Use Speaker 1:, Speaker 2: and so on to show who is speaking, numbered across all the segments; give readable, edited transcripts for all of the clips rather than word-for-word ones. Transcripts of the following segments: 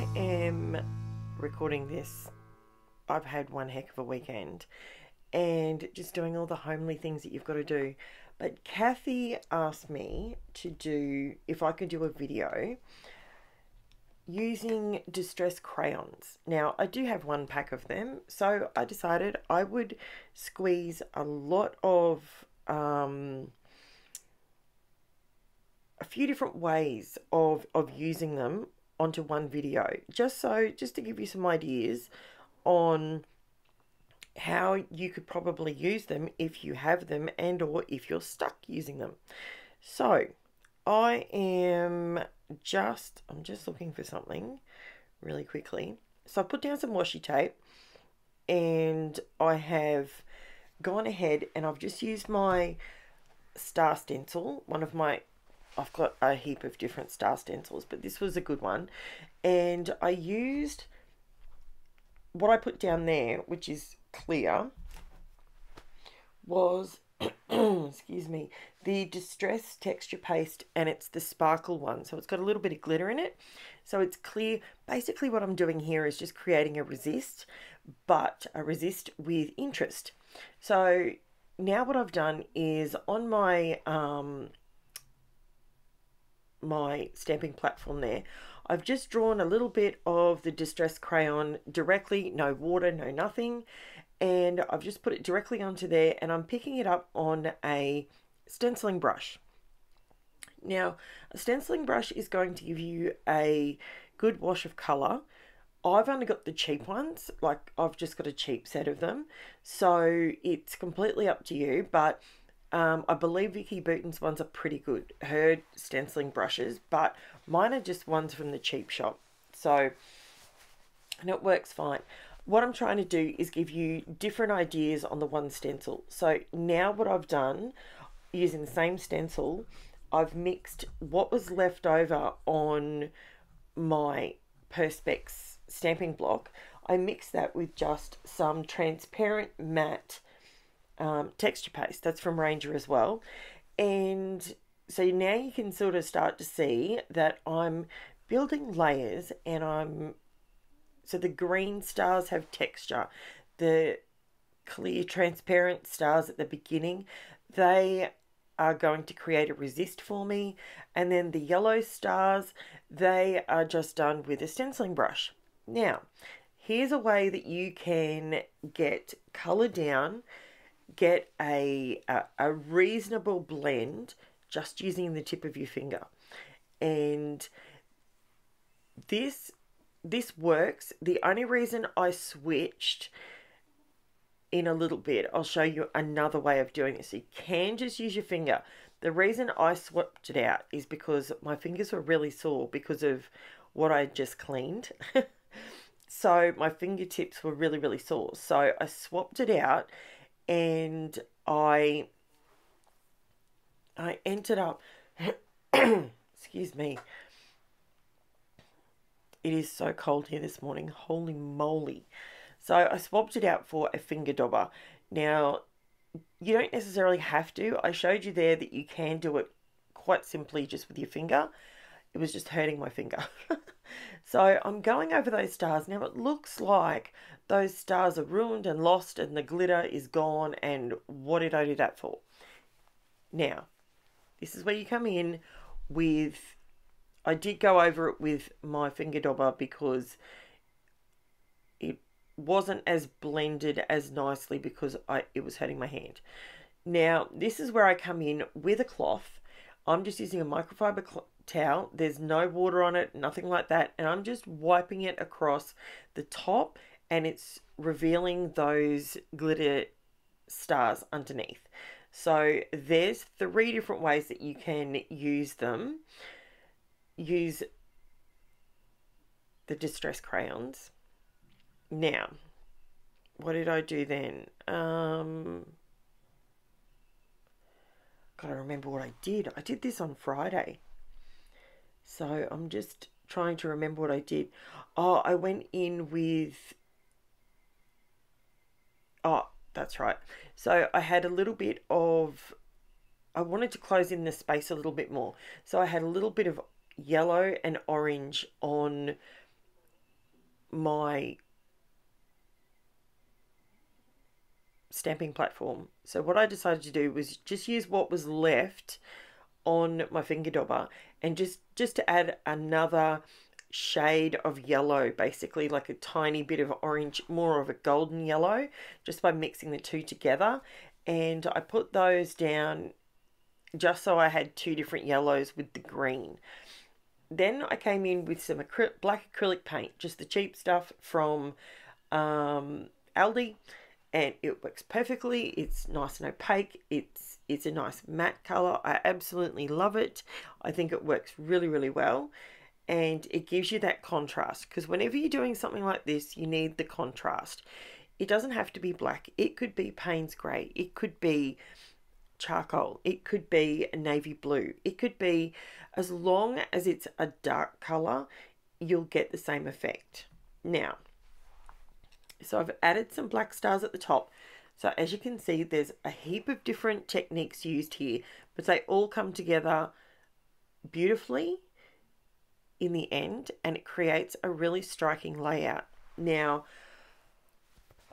Speaker 1: I am recording this. I've had one heck of a weekend and just doing all the homely things that you've got to do. But Kathy asked me to do, if I could do a video using distress crayons. Now, I do have one pack of them, so I decided I would squeeze a lot of a few different ways of using them onto one video, just to give you some ideas on how you could probably use them if you have them and or if you're stuck using them. So I'm just looking for something really quickly. So I put down some washi tape and I have gone ahead and I've just used my star stencil, I've got a heap of different star stencils, but this was a good one. And I used what I put down there, which is clear, was, excuse me, the Distress Texture Paste, and it's the sparkle one. So it's got a little bit of glitter in it. So it's clear. Basically what I'm doing here is just creating a resist, but a resist with interest. So now what I've done is on my my stamping platform there, I've just drawn a little bit of the distress crayon directly, no water, no nothing, and I've just put it directly onto there, and I'm picking it up on a stenciling brush. Now, a stenciling brush is going to give you a good wash of colour. I've only got the cheap ones, like I've just got a cheap set of them, so it's completely up to you, but I believe Vicky Booten's ones are pretty good, her stenciling brushes, but mine are just ones from the cheap shop. So, and it works fine. What I'm trying to do is give you different ideas on the one stencil. So now what I've done, using the same stencil, I've mixed what was left over on my Perspex stamping block. I mixed that with just some transparent matte texture paste. That's from Ranger as well. And so now you can sort of start to see that I'm building layers, and so the green stars have texture. The clear transparent stars at the beginning, they are going to create a resist for me. And then the yellow stars, they are just done with a stenciling brush. Now, here's a way that you can get color down, get a reasonable blend just using the tip of your finger. And this works. The only reason I switched in a little bit, I'll show you another way of doing this. You can just use your finger. The reason I swapped it out is because my fingers were really sore because of what I just cleaned. So my fingertips were really, really sore. So I swapped it out, and I ended up, excuse me, it is so cold here this morning, holy moly. So I swapped it out for a finger dauber. Now, you don't necessarily have to. I showed you there that you can do it quite simply just with your finger. It was just hurting my finger. So I'm going over those stars. Now it looks like those stars are ruined and lost and the glitter is gone, and what did I do that for? Now, this is where you come in with, I did go over it with my finger dauber because it wasn't as blended as nicely because it was hurting my hand. Now, this is where I come in with a cloth. I'm just using a microfiber towel. There's no water on it, nothing like that. And I'm just wiping it across the top, and it's revealing those glitter stars underneath. So there's 3 different ways that you can use them. Use the distress crayons. Now, what did I do then? Gotta remember what I did. I did this on Friday. So I'm just trying to remember what I did. Oh, I went in with, oh, that's right. So I had a little bit of, I wanted to close in the space a little bit more. So I had a little bit of yellow and orange on my stamping platform. So what I decided to do was just use what was left on my finger dobber and just to add another shade of yellow, basically like a tiny bit of orange, more of a golden yellow, just by mixing the two together. And I put those down just so I had two different yellows with the green. Then I came in with some black acrylic paint, just the cheap stuff from Aldi, and it works perfectly. It's nice and opaque. It's a nice matte color. I absolutely love it. I think it works really, really well, and it gives you that contrast, because whenever you're doing something like this, you need the contrast. It doesn't have to be black. It could be Payne's grey. It could be charcoal. It could be a navy blue. It could be, as long as it's a dark color, you'll get the same effect. Now, so I've added some black stars at the top. So as you can see, there's a heap of different techniques used here, but they all come together beautifully in the end, and it creates a really striking layout. Now,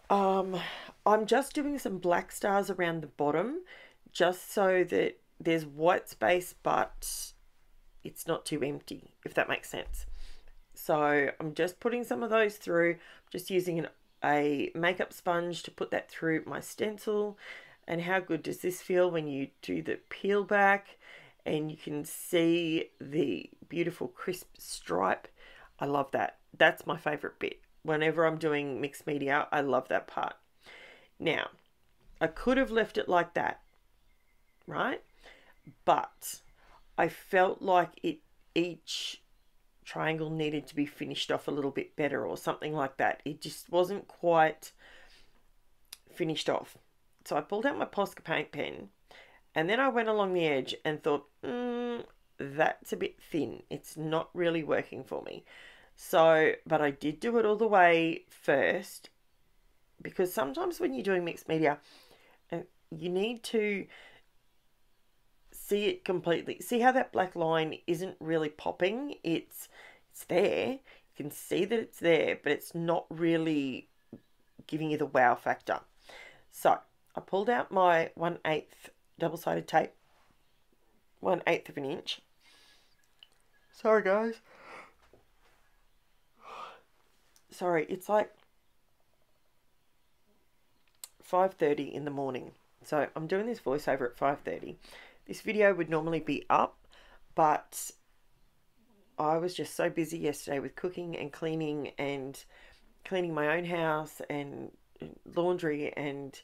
Speaker 1: I'm just doing some black stars around the bottom, just so that there's white space, but it's not too empty, if that makes sense. So I'm just putting some of those through, just using a makeup sponge to put that through my stencil. And how good does this feel when you do the peel back and you can see the beautiful crisp stripe? I love that. That's my favorite bit. Whenever I'm doing mixed media, I love that part. Now, I could have left it like that, right? But I felt like each triangle needed to be finished off a little bit better or something like that. It just wasn't quite finished off. So I pulled out my Posca paint pen, and then I went along the edge and thought, that's a bit thin. It's not really working for me. So, but I did do it all the way first, because sometimes when you're doing mixed media, you need to see it completely. See how that black line isn't really popping? It's there. You can see that it's there, but it's not really giving you the wow factor. So I pulled out my 1/8 double-sided tape, 1/8 of an inch. Sorry guys. Sorry, it's like 5:30 in the morning. So I'm doing this voiceover at 5:30. This video would normally be up, but I was just so busy yesterday with cooking and cleaning my own house and laundry and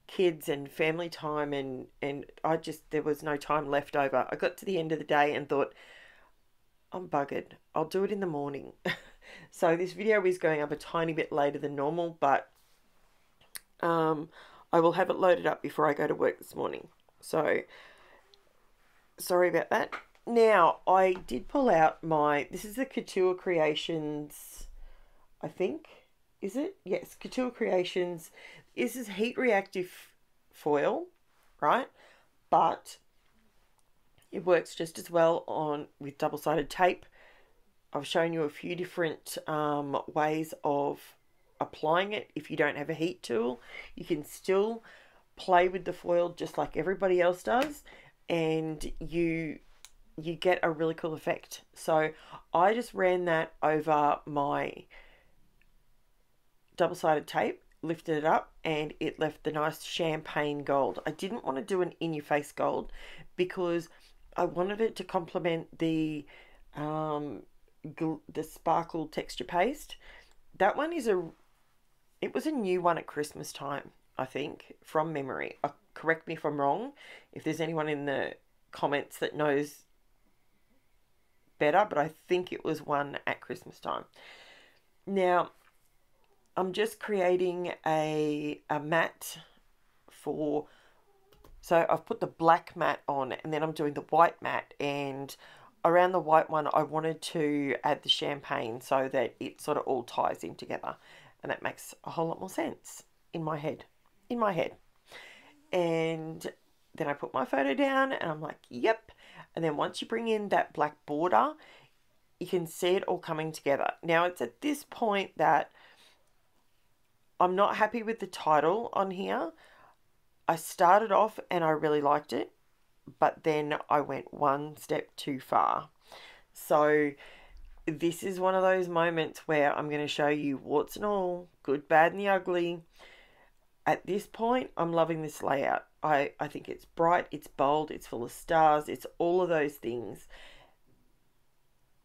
Speaker 1: kids and family time, and there was no time left over. I got to the end of the day and thought, I'm buggered. I'll do it in the morning. So this video is going up a tiny bit later than normal, but I will have it loaded up before I go to work this morning. So sorry about that. Now, I did pull out this is the COUTOUR Creations, I think, is it? Yes, COUTOUR Creations. This is heat reactive foil, right? But it works just as well with double-sided tape. I've shown you a few different ways of applying it. If you don't have a heat tool, you can still play with the foil just like everybody else does, and you get a really cool effect. So I just ran that over my double-sided tape, lifted it up, and it left the nice champagne gold. I didn't want to do an in-your-face gold because I wanted it to complement the sparkle texture paste. That one it was a new one at Christmas time, I think, from memory. Correct me if I'm wrong, if there's anyone in the comments that knows better, but I think it was one at Christmas time. Now, I'm just creating a matte so I've put the black matte on, and then I'm doing the white matte, and around the white one I wanted to add the champagne so that it sort of all ties in together, and that makes a whole lot more sense in my head. And then I put my photo down and I'm like, yep. And then once you bring in that black border, you can see it all coming together. Now it's at this point that I'm not happy with the title on here. I started off and I really liked it, but then I went one step too far. So this is one of those moments where I'm going to show you warts and all, good, bad and the ugly. At this point, I'm loving this layout. I think it's bright, it's bold, it's full of stars, it's all of those things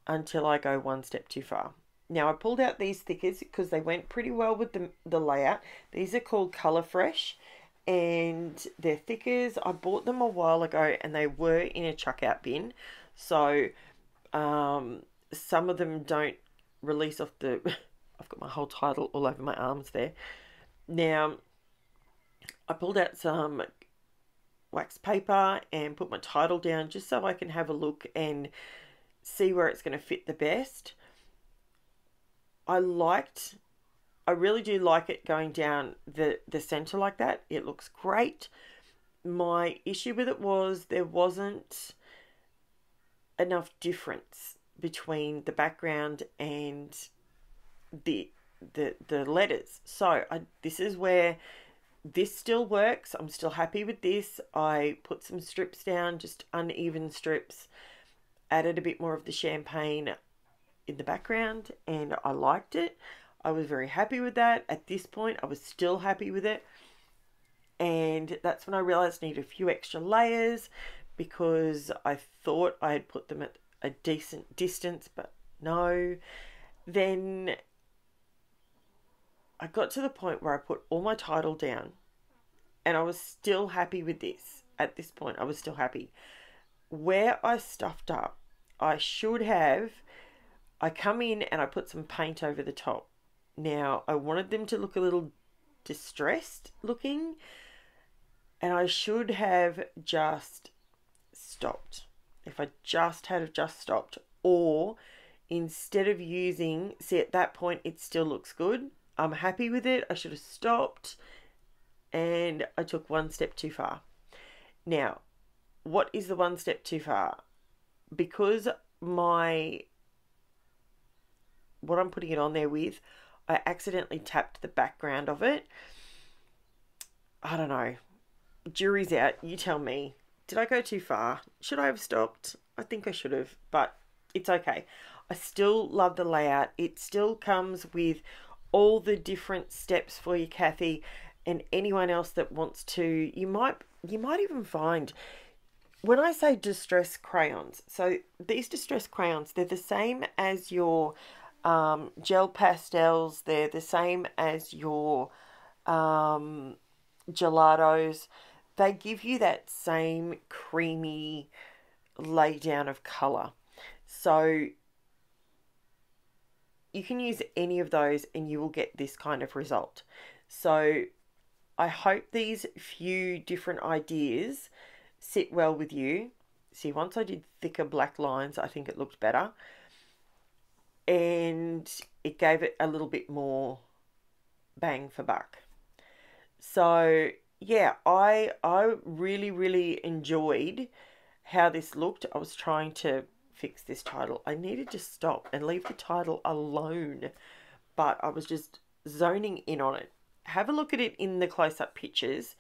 Speaker 1: until I go one step too far. Now I pulled out these thickers because they went pretty well with the layout. These are called Colour Fresh and they're thickers. I bought them a while ago and they were in a chuck out bin. So some of them don't release off the... I've got my whole title all over my arms there. Now I pulled out some wax paper and put my title down just so I can have a look and see where it's going to fit the best. I really do like it going down the center like that. It looks great. My issue with it was there wasn't enough difference between the background and the letters. So this is where this still works. I'm still happy with this. I put some strips down, just uneven strips, added a bit more of the champagne in the background, and I liked it. I was very happy with that. At this point, I was still happy with it. And that's when I realized I needed a few extra layers because I thought I had put them at a decent distance, but no. Then I got to the point where I put all my title down and I was still happy with this. At this point, I was still happy. Where I stuffed up, I come in and I put some paint over the top. Now, I wanted them to look a little distressed looking, and I should have just stopped. If I just had have just stopped, or instead of using, see at that point it still looks good. I'm happy with it. I should have stopped, and I took one step too far. Now, what is the one step too far? Because what I'm putting it on there with, I accidentally tapped the background of it. I don't know. Jury's out. You tell me. Did I go too far? Should I have stopped? I think I should have, but it's okay. I still love the layout. It still comes with all the different steps for you, Kathy, and anyone else that wants to. You might even find, when I say distress crayons, so these distress crayons, they're the same as your gel pastels. They're the same as your gelatos. They give you that same creamy lay down of colour. So you can use any of those and you will get this kind of result. So I hope these few different ideas sit well with you. See, once I did thicker black lines, I think it looked better. And it gave it a little bit more bang for buck. So yeah, I really enjoyed how this looked. I was trying to fix this title. I needed to stop and leave the title alone, but I was just zoning in on it. Have a look at it in the close-up pictures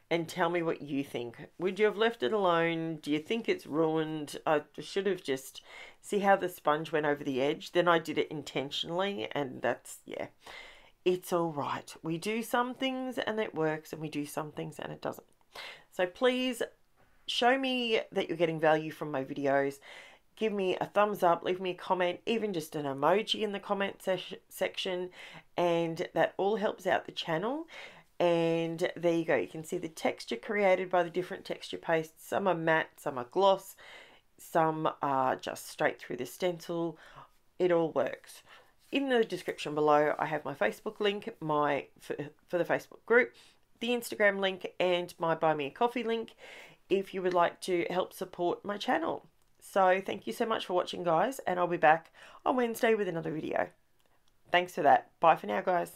Speaker 1: and tell me what you think. Would you have left it alone? Do you think it's ruined? I should have just... See how the sponge went over the edge? Then I did it intentionally, and that's, yeah. It's all right. We do some things and it works, and we do some things and it doesn't. So please show me that you're getting value from my videos. Give me a thumbs up, leave me a comment, even just an emoji in the comment section, and that all helps out the channel. And there you go. You can see the texture created by the different texture pastes. Some are matte, some are gloss, some are just straight through the stencil. It all works. In the description below, I have my Facebook link, for the Facebook group, the Instagram link, and my Buy Me a Coffee link if you would like to help support my channel. So thank you so much for watching, guys, and I'll be back on Wednesday with another video. Thanks for that. Bye for now, guys.